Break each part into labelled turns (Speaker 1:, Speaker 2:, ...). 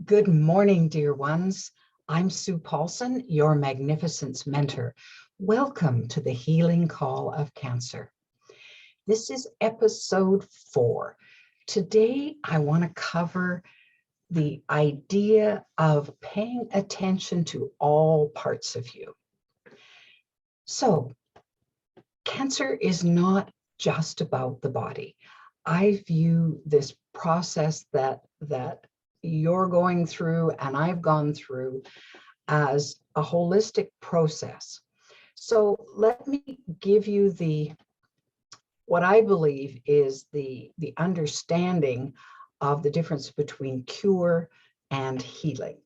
Speaker 1: Good morning, dear ones. I'm Sue Paulson, your magnificence mentor. Welcome to the Healing Call of Cancer. This is episode 4. Today, I want to cover the idea of paying attention to all parts of you. So, cancer is not just about the body. I view this process that you're going through and I've gone through as a holistic process. So let me give you what I believe is the understanding of the difference between cure and healing.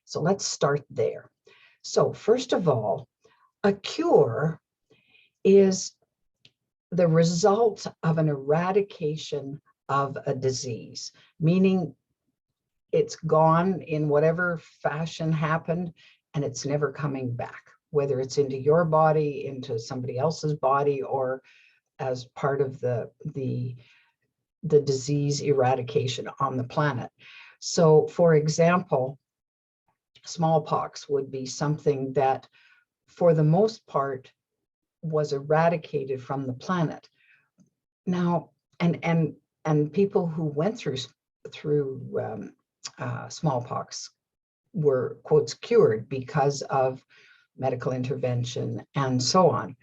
Speaker 1: So let's start there. So first of all, a cure is the result of an eradication of a disease, meaning it's gone in whatever fashion happened and it's never coming back, whether it's into your body, into somebody else's body, or as part of the disease eradication on the planet. So for example, smallpox would be something that for the most part was eradicated from the planet. Now, and people who went through smallpox were, quotes, cured because of medical intervention and so on.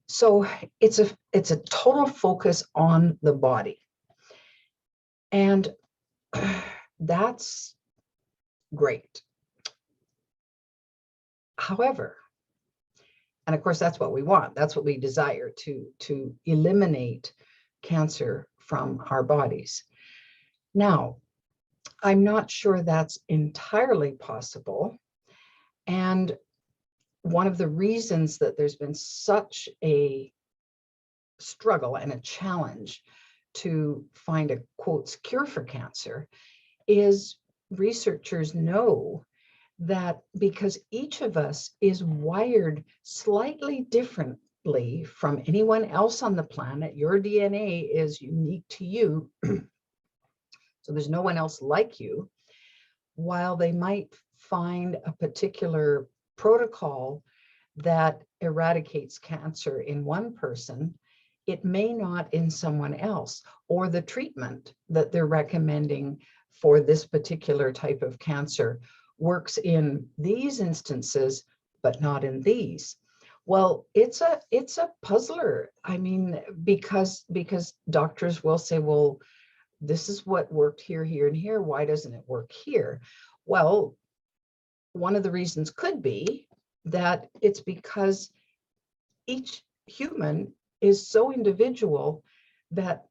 Speaker 1: So it's a total focus on the body. And that's great. However, and of course, that's what we want. That's what we desire, to eliminate cancer from our bodies. Now, I'm not sure that's entirely possible. And one of the reasons that there's been such a struggle and a challenge to find a, quotes, cure for cancer is researchers know that because each of us is wired slightly differently from anyone else on the planet, your DNA is unique to you. So there's no one else like you. While they might find a particular protocol that eradicates cancer in one person, it may not in someone else, or the treatment that they're recommending for this particular type of cancer works in these instances, but not in these. Well, it's a puzzler. I mean, because doctors will say, well, this is what worked here, here, and here. Why doesn't it work here? Well, one of the reasons could be that it's because each human is so individual that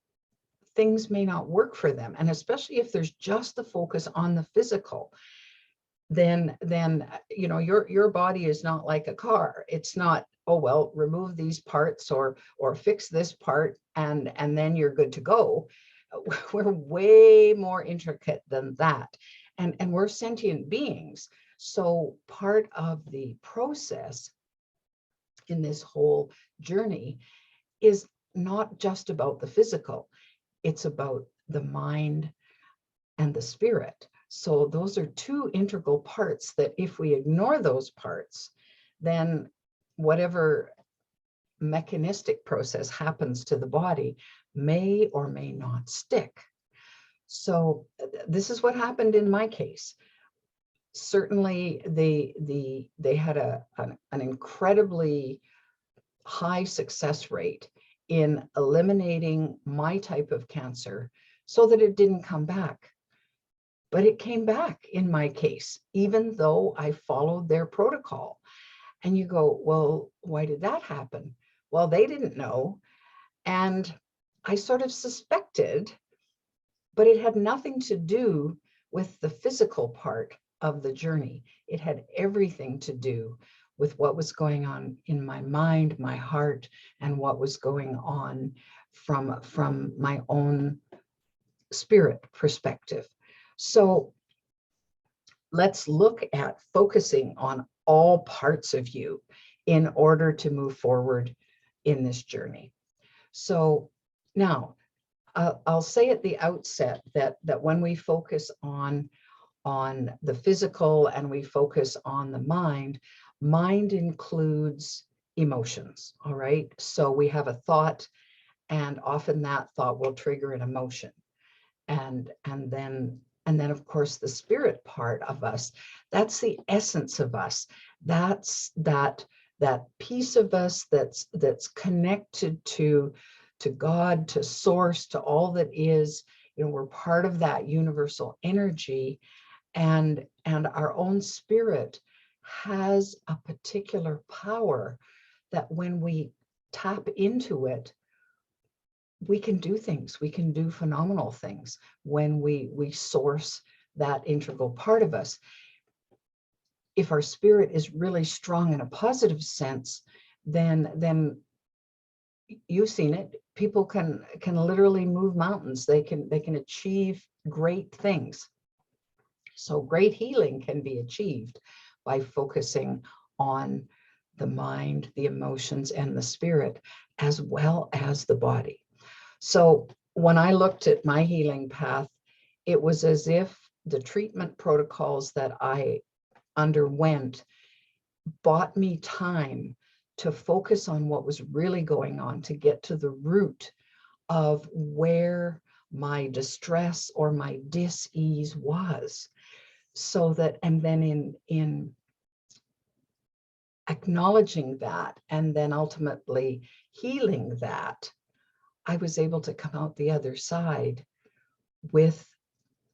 Speaker 1: things may not work for them. And especially if there's just the focus on the physical, then you know, your body is not like a car. It's not, oh, well, remove these parts or fix this part and then you're good to go. We're way more intricate than that. And we're sentient beings. So part of the process in this whole journey is not just about the physical, it's about the mind and the spirit. So those are two integral parts that if we ignore those parts, then whatever mechanistic process happens to the body may or may not stick. So this is what happened in my case. Certainly they had an incredibly high success rate in eliminating my type of cancer so that it didn't come back. But it came back in my case, even though I followed their protocol. And you go, well, why did that happen? Well, they didn't know. And I sort of suspected, but it had nothing to do with the physical part of the journey. It had everything to do with what was going on in my mind, my heart, and what was going on from my own spirit perspective. So let's look at focusing on all parts of you in order to move forward in this journey. So now I'll say at the outset that when we focus on on the physical and we focus on the mind, mind includes emotions, all right? So we have a thought, and often that thought will trigger an emotion. And then of course the spirit part of us, that's the essence of us. That's that piece of us that's connected to God, to source, to all that is. We're part of that universal energy, and our own spirit has a particular power that when we tap into it, we can do things. We can do phenomenal things when we source that integral part of us. If our spirit is really strong in a positive sense, then you've seen it. People can literally move mountains. They can achieve great things. So great healing can be achieved by focusing on the mind, the emotions, and the spirit, as well as the body. So when I looked at my healing path, it was as if the treatment protocols that I underwent bought me time to focus on what was really going on, to get to the root of where my distress or my dis-ease was. So that, and then in acknowledging that, and then ultimately healing that, I was able to come out the other side with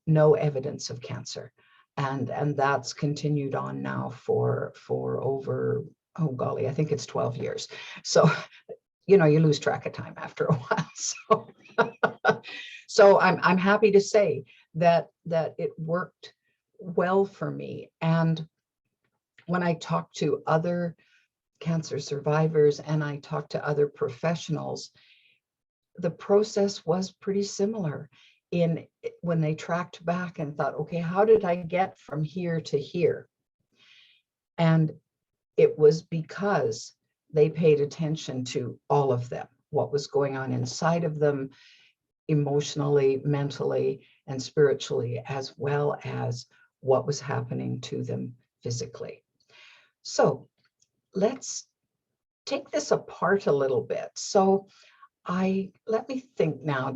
Speaker 1: no evidence of cancer. And that's continued on now for over, oh golly, I think it's 12 years. So, you lose track of time after a while. So, so I'm happy to say that it worked well for me. And when I talk to other cancer survivors and I talk to other professionals, the process was pretty similar in when they tracked back and thought, okay, how did I get from here to here? And it was because they paid attention to all of them, what was going on inside of them, emotionally, mentally, and spiritually, as well as what was happening to them physically. So let's take this apart a little bit. So let me think now,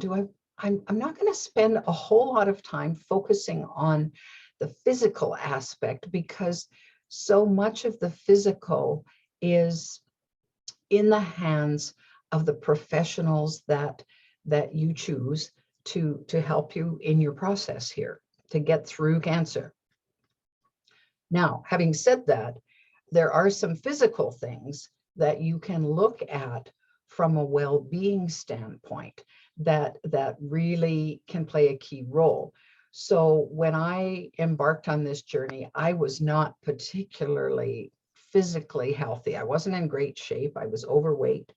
Speaker 1: I'm not going to spend a whole lot of time focusing on the physical aspect, because so much of the physical is in the hands of the professionals that you choose to help you in your process here to get through cancer. Now, having said that, there are some physical things that you can look at from a well-being standpoint that really can play a key role. So when I embarked on this journey, I was not particularly physically healthy. I wasn't in great shape. I was overweight.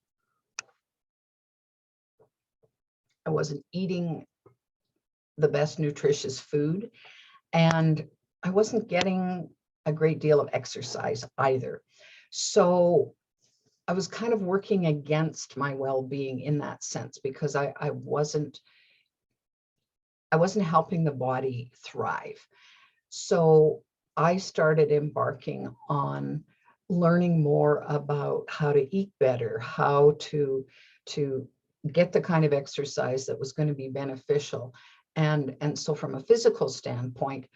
Speaker 1: I wasn't eating the best nutritious food, and I wasn't getting a great deal of exercise either. So I was kind of working against my well-being in that sense, because I wasn't helping the body thrive. So I started embarking on learning more about how to eat better, how to get the kind of exercise that was going to be beneficial. And so from a physical standpoint,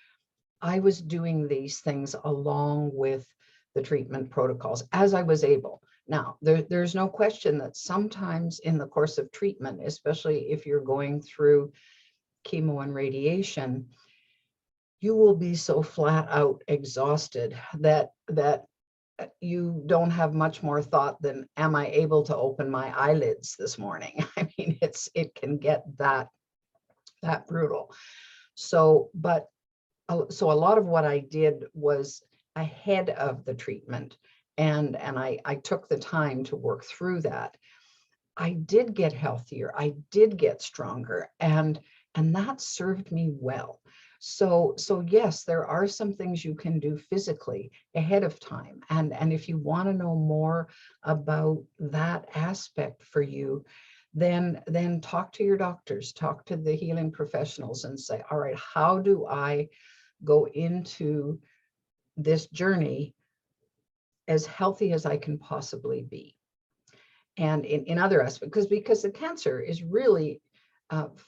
Speaker 1: I was doing these things along with the treatment protocols as I was able. Now, there's no question that sometimes in the course of treatment, especially if you're going through chemo and radiation, you will be so flat out exhausted that you don't have much more thought than, am I able to open my eyelids this morning? I mean, it can get that brutal. So a lot of what I did was ahead of the treatment, and I took the time to work through that. I did get healthier, I did get stronger, and that served me well. So yes, there are some things you can do physically ahead of time. And if you want to know more about that aspect for you, then talk to your doctors, talk to the healing professionals and say, all right, how do I go into this journey as healthy as I can possibly be. And in other aspects, because the cancer is really,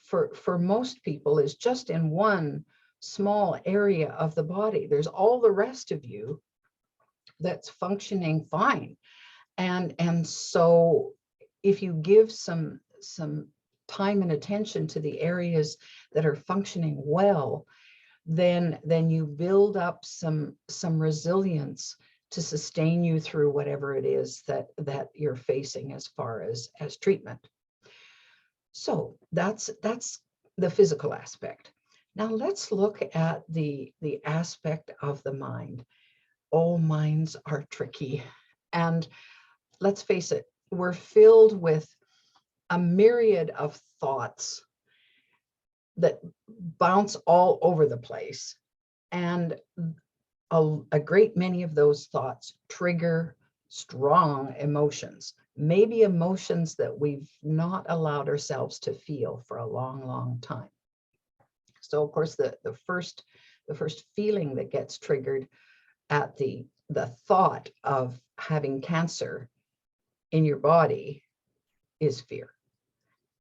Speaker 1: for most people, is just in one small area of the body. There's all the rest of you that's functioning fine. And so if you give some time and attention to the areas that are functioning well, then you build up some resilience to sustain you through whatever it is that you're facing as far as treatment. So that's the physical aspect. Now let's look at the aspect of the mind. All minds are tricky, and let's face it, we're filled with a myriad of thoughts that bounce all over the place. And a great many of those thoughts trigger strong emotions, maybe emotions that we've not allowed ourselves to feel for a long, long time. So of course, the first feeling that gets triggered at the thought of having cancer in your body is fear.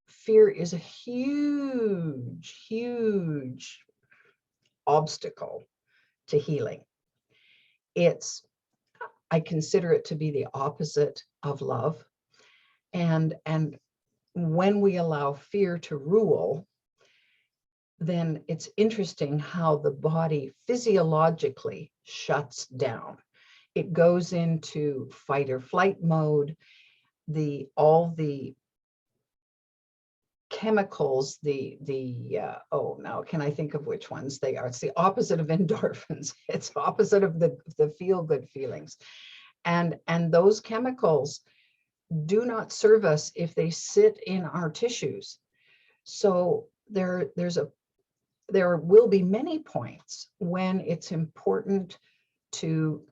Speaker 1: Fear is a huge, huge obstacle to healing. I consider it to be the opposite of love. And when we allow fear to rule, then it's interesting how the body physiologically shuts down. It goes into fight or flight mode. All the chemicals, oh, now can I think of which ones they are? It's the opposite of endorphins. It's opposite of the feel-good feelings. And those chemicals do not serve us if they sit in our tissues. So there will be many points when it's important to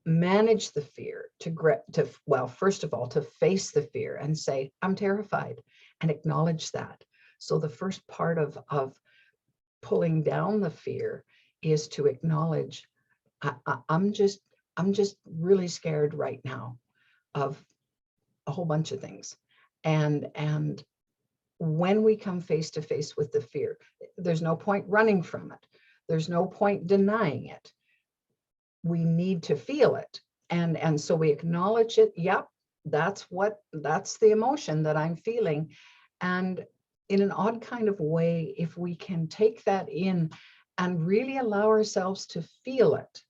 Speaker 1: manage the fear, well, first of all, to face the fear and say, I'm terrified, and acknowledge that. So the first part of pulling down the fear is to acknowledge, I'm just really scared right now of a whole bunch of things. And when we come face to face with the fear, there's no point running from it. There's no point denying it. We need to feel it. And so we acknowledge it. Yep, that's the emotion that I'm feeling. And in an odd kind of way, if we can take that in and really allow ourselves to feel it,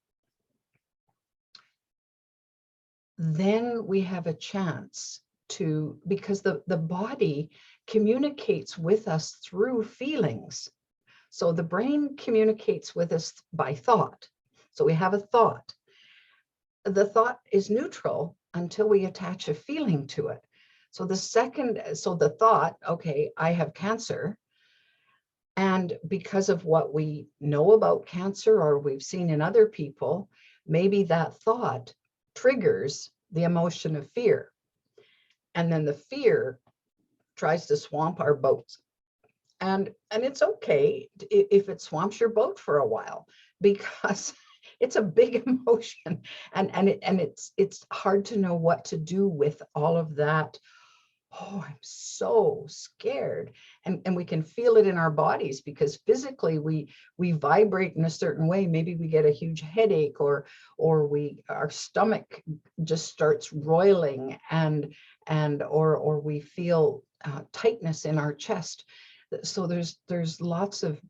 Speaker 1: then we have a chance to, because the body communicates with us through feelings. So the brain communicates with us by thought. So we have a thought. The thought is neutral until we attach a feeling to it. So the thought, okay, I have cancer. And because of what we know about cancer or we've seen in other people, maybe that thought triggers the emotion of fear. And then the fear tries to swamp our boat. And it's okay if it swamps your boat for a while, because it's a big emotion, and it's hard to know what to do with all of that. Oh, I'm so scared. And we can feel it in our bodies, because physically we vibrate in a certain way. Maybe we get a huge headache, or our stomach just starts roiling, or we feel tightness in our chest. So there's lots of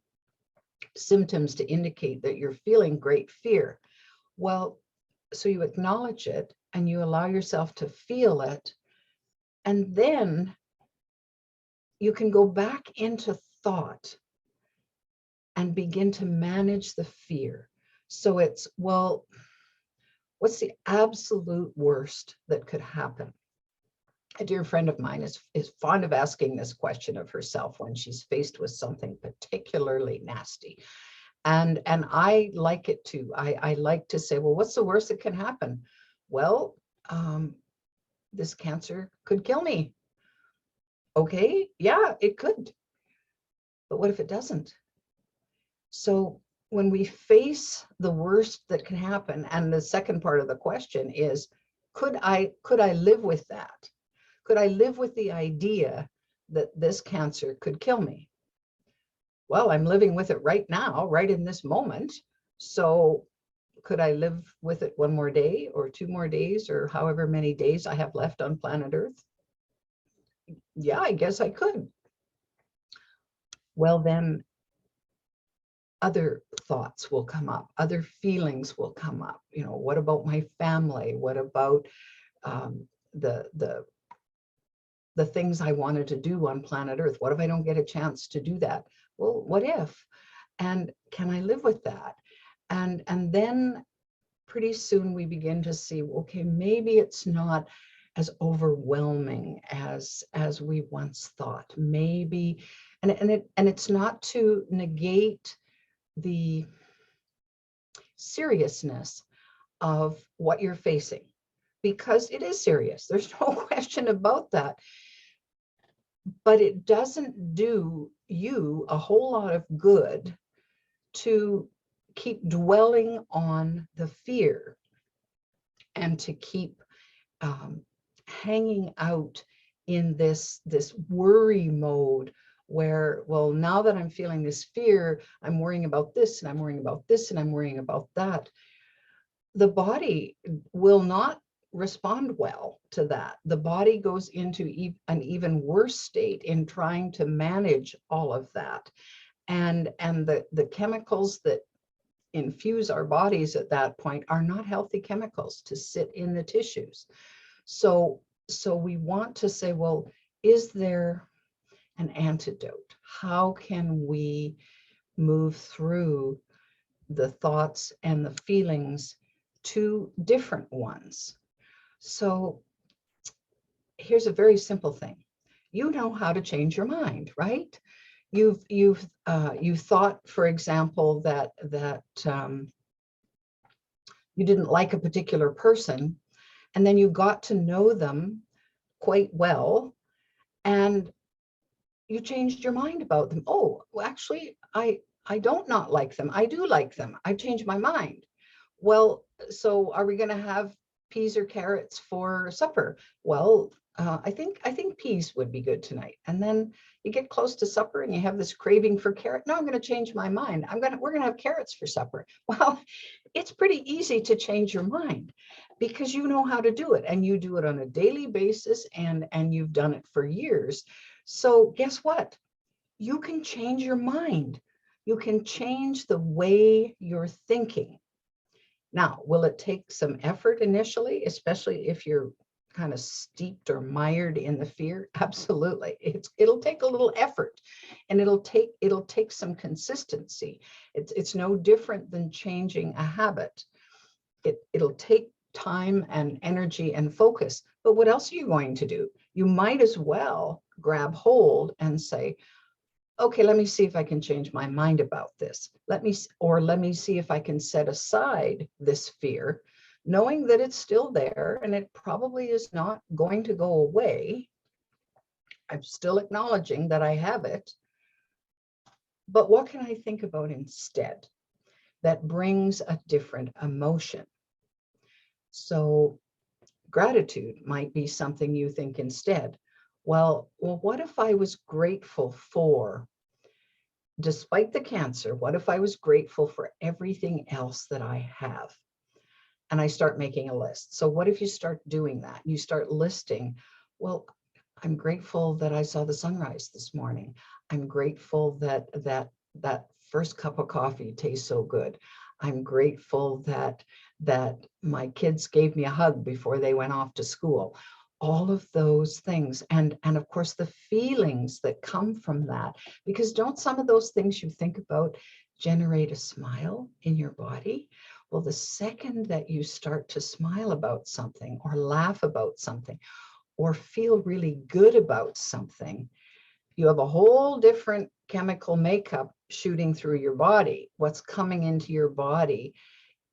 Speaker 1: symptoms to indicate that you're feeling great fear. Well, so you acknowledge it and you allow yourself to feel it. And then you can go back into thought and begin to manage the fear. So it's, well, what's the absolute worst that could happen? A dear friend of mine is fond of asking this question of herself when she's faced with something particularly nasty. And I like it too. I like to say, well, what's the worst that can happen? Well, this cancer could kill me. Okay, yeah, it could. But what if it doesn't? So when we face the worst that can happen, and the second part of the question is, could I live with that? Could I live with the idea that this cancer could kill me? Well, I'm living with it right now, right in this moment. So could I live with it one more day or 2 more days or however many days I have left on planet Earth? Yeah, I guess I could. Well, then other thoughts will come up, other feelings will come up. You know, what about my family? What about the things I wanted to do on planet Earth? What if I don't get a chance to do that? Well, what if? And can I live with that? And then pretty soon we begin to see, okay, maybe it's not as overwhelming as we once thought. Maybe, and it's not to negate the seriousness of what you're facing, because it is serious. There's no question about that. But it doesn't do you a whole lot of good to keep dwelling on the fear and to keep hanging out in this worry mode where, well, now that I'm feeling this fear, I'm worrying about this and I'm worrying about this and I'm worrying about that. The body will not respond well to that. The body goes into an even worse state in trying to manage all of that. And the chemicals that infuse our bodies at that point are not healthy chemicals to sit in the tissues. So we want to say, well, is there an antidote? How can we move through the thoughts and the feelings to different ones? So here's a very simple thing. You know how to change your mind, right? You've thought, for example, that you didn't like a particular person, and then you got to know them quite well, and you changed your mind about them. Oh, well, actually, I don't not like them. I do like them. I've changed my mind. Well, so are we going to have peas or carrots for supper? Well, I think peas would be good tonight. And then you get close to supper and you have this craving for carrot. No, I'm going to change my mind. We're going to have carrots for supper. Well, it's pretty easy to change your mind because you know how to do it, and you do it on a daily basis, and you've done it for years. So guess what? You can change your mind. You can change the way you're thinking. Now, will it take some effort initially, especially if you're kind of steeped or mired in the fear? Absolutely. It'll take a little effort, and it'll take some consistency. It's no different than changing a habit. It'll take time and energy and focus. But what else are you going to do? You might as well grab hold and say, okay, let me see if I can change my mind about this. Let me see if I can set aside this fear, knowing that it's still there and it probably is not going to go away. I'm still acknowledging that I have it. But what can I think about instead that brings a different emotion? So gratitude might be something you think instead. Well, what if I was grateful for, despite the cancer, what if I was grateful for everything else that I have? And I start making a list. So what if you start doing that? You start listing, well, I'm grateful that I saw the sunrise this morning. I'm grateful that first cup of coffee tastes so good. I'm grateful that my kids gave me a hug before they went off to school. All of those things, and of course the feelings that come from that, because don't some of those things you think about generate a smile in your body? Well, the second that you start to smile about something or laugh about something or feel really good about something, you have a whole different chemical makeup shooting through your body. What's coming into your body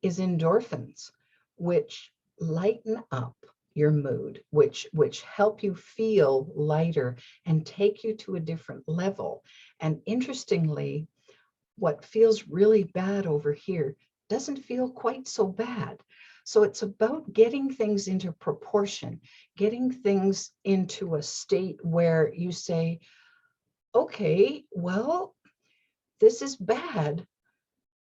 Speaker 1: is endorphins, which lighten up your mood, which help you feel lighter and take you to a different level. And interestingly, what feels really bad over here doesn't feel quite so bad. So it's about getting things into proportion, getting things into a state where you say, okay, well, this is bad,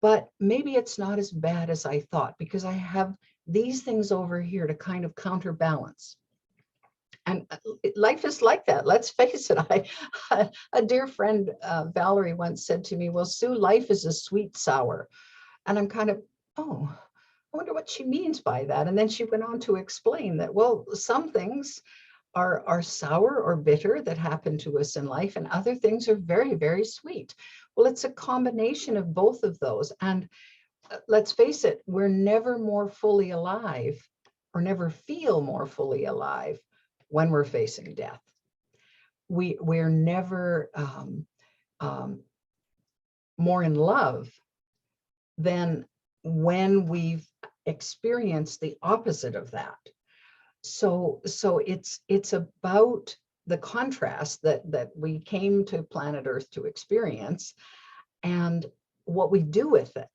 Speaker 1: but maybe it's not as bad as I thought because I have these things over here to kind of counterbalance. And life is like that. Let's face it. A dear friend, Valerie, once said to me, well, Sue, life is a sweet sour. And I'm kind of, oh, I wonder what she means by that. And then she went on to explain that, well, some things are sour or bitter that happen to us in life, and other things are very, very sweet. Well, it's a combination of both of those. And let's face it, we're never more fully alive or never feel more fully alive when we're facing death. We're never more in love than when we've experienced the opposite of that. So it's about the contrast that we came to planet Earth to experience and what we do with it.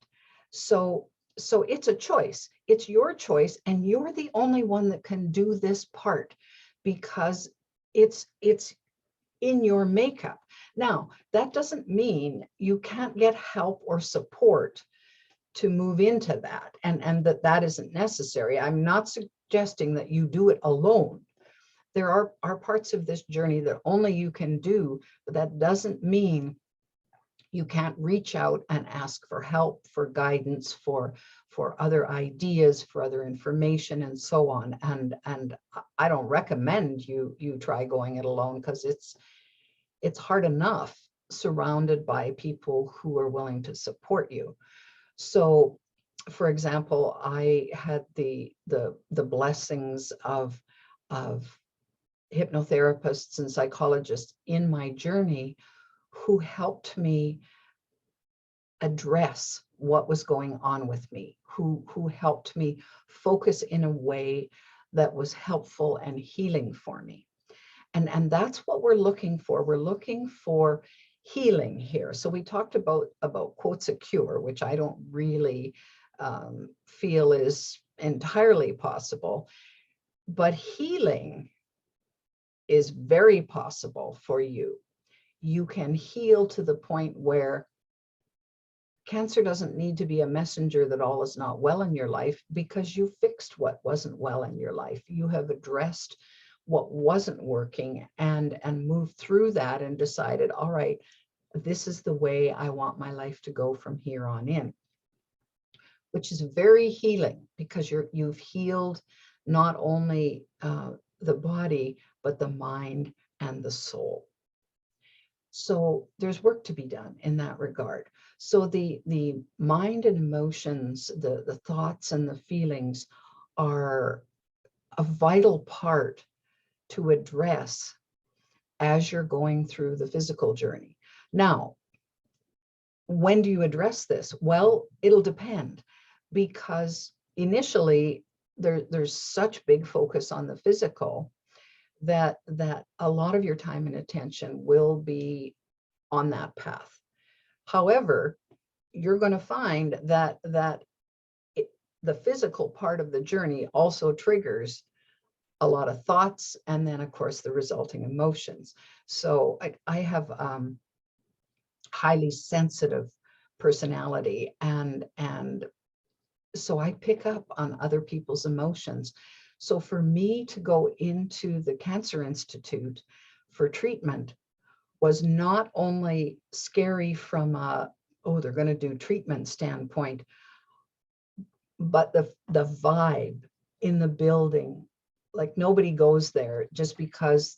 Speaker 1: So it's a choice. It's your choice, and you're the only one that can do this part because it's in your makeup. Now, that doesn't mean you can't get help or support to move into that, and that isn't necessary. I'm not suggesting that you do it alone. There are parts of this journey that only you can do, but that doesn't mean you can't reach out and ask for help, for guidance, for other ideas, for other information, and so on. And I don't recommend you try going it alone, because it's hard enough surrounded by people who are willing to support you. So, for example, I had the blessings of hypnotherapists and psychologists in my journey who helped me address what was going on with me, who helped me focus in a way that was helpful and healing for me. And that's what we're looking for. We're looking for healing here. So we talked about quotes a cure, which I don't really feel is entirely possible, but healing is very possible for you. You can heal to the point where cancer doesn't need to be a messenger that all is not well in your life, because you fixed what wasn't well in your life. You have addressed what wasn't working and moved through that and decided, all right, this is the way I want my life to go from here on in, which is very healing, because you've healed not only the body, but the mind and the soul. So there's work to be done in that regard. So the mind and emotions, the thoughts and the feelings are a vital part to address as you're going through the physical journey. Now, when do you address this? Well, it'll depend, because initially there's such big focus on the physical that a lot of your time and attention will be on that path. However, you're going to find that the physical part of the journey also triggers a lot of thoughts, and then of course the resulting emotions. So I have highly sensitive personality, and so I pick up on other people's emotions. So for me to go into the Cancer Institute for treatment was not only scary from a, oh, they're going to do treatment standpoint, but the vibe in the building, like nobody goes there just because,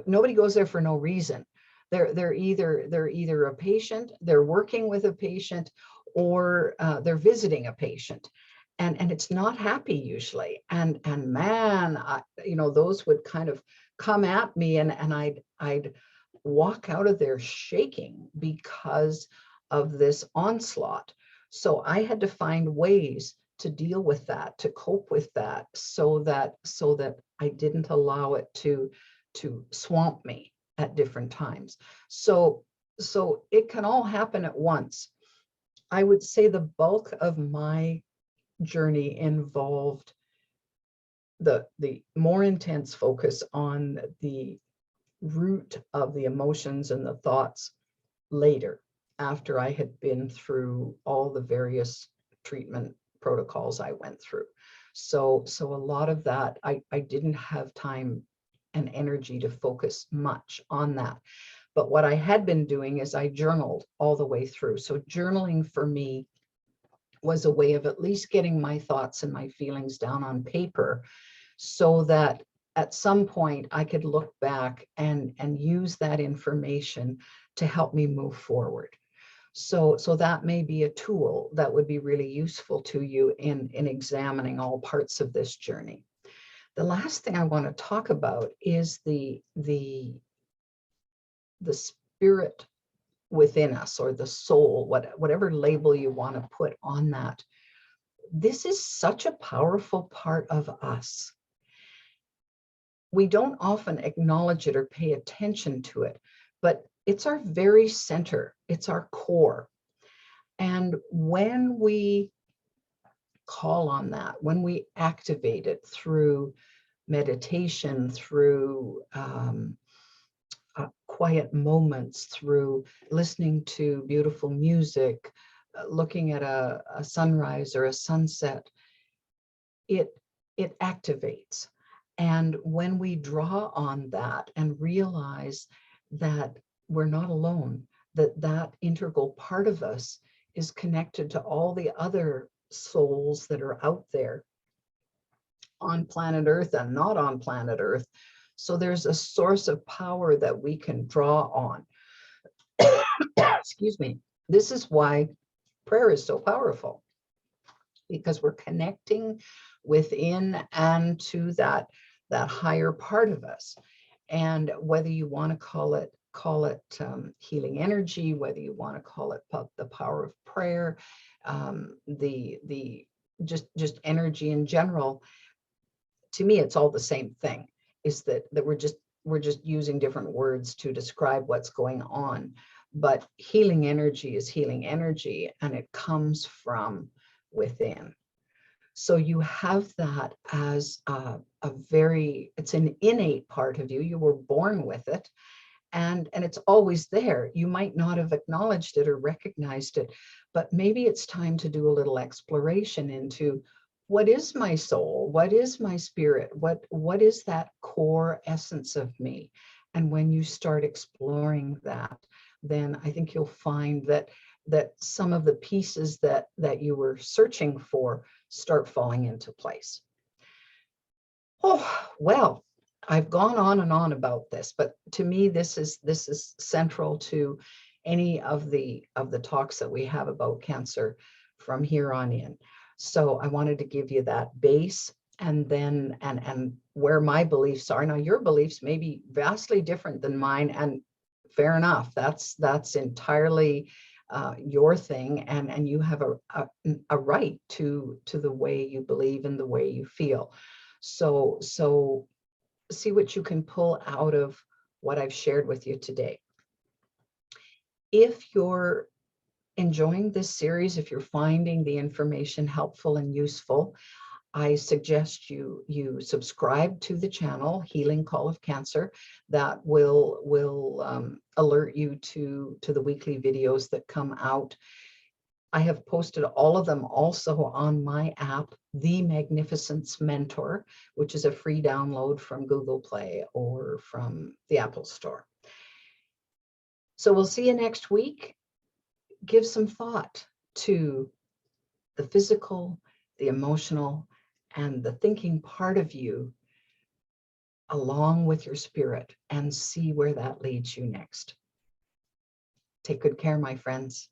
Speaker 1: nobody goes there for no reason. They're either a patient, they're working with a patient, or they're visiting a patient, and it's not happy usually. And man, those would kind of come at me, and I'd walk out of there shaking because of this onslaught. So I had to find ways to deal with that, to cope with that, so that I didn't allow it to swamp me at different times. So So it can all happen at once. I would say the bulk of my journey involved the more intense focus on the root of the emotions and the thoughts later, after I had been through all the various treatment protocols I went through. So a lot of that, I didn't have time and energy to focus much on that. But what I had been doing is I journaled all the way through. So journaling for me was a way of at least getting my thoughts and my feelings down on paper, so that at some point I could look back and use that information to help me move forward. So that may be a tool that would be really useful to you in examining all parts of this journey. The last thing I want to talk about is the spirit within us, or the soul, whatever label you want to put on that. This is such a powerful part of us. We don't often acknowledge it or pay attention to it, but it's our very center. It's our core. And when we call on that, when we activate it through meditation, through quiet moments, through listening to beautiful music, looking at a sunrise or a sunset, it activates. And when we draw on that and realize that we're not alone, that integral part of us is connected to all the other souls that are out there on planet Earth and not on planet Earth. So there's a source of power that we can draw on. Excuse me. This is why prayer is so powerful, because we're connecting within and to that higher part of us. And whether you want to call it healing energy, whether you want to call it the power of prayer, the just energy in general, to me it's all the same thing. Is that we're just using different words to describe what's going on. But healing energy is healing energy, and it comes from within. So you have that as it's an innate part of you. You were born with it, and it's always there. You might not have acknowledged it or recognized it, but maybe it's time to do a little exploration into, what is my soul? What is my spirit? What is that core essence of me? And when you start exploring that, then I think you'll find that some of the pieces that you were searching for start falling into place. Oh, well, I've gone on and on about this, but to me, this is central to any of the talks that we have about cancer from here on in. So I wanted to give you that base, and then and where my beliefs are. Now, your beliefs may be vastly different than mine, and fair enough. That's entirely your thing, and you have a right to the way you believe and the way you feel. So see what you can pull out of what I've shared with you today. If you're enjoying this series, if you're finding the information helpful and useful, I suggest you subscribe to the channel Healing Call of Cancer. That will alert you to the weekly videos that come out. I have posted all of them also on my app, The Magnificence Mentor, which is a free download from Google Play or from the Apple Store. So we'll see you next week. Give some thought to the physical, the emotional, and the thinking part of you, along with your spirit, and see where that leads you next. Take good care, my friends.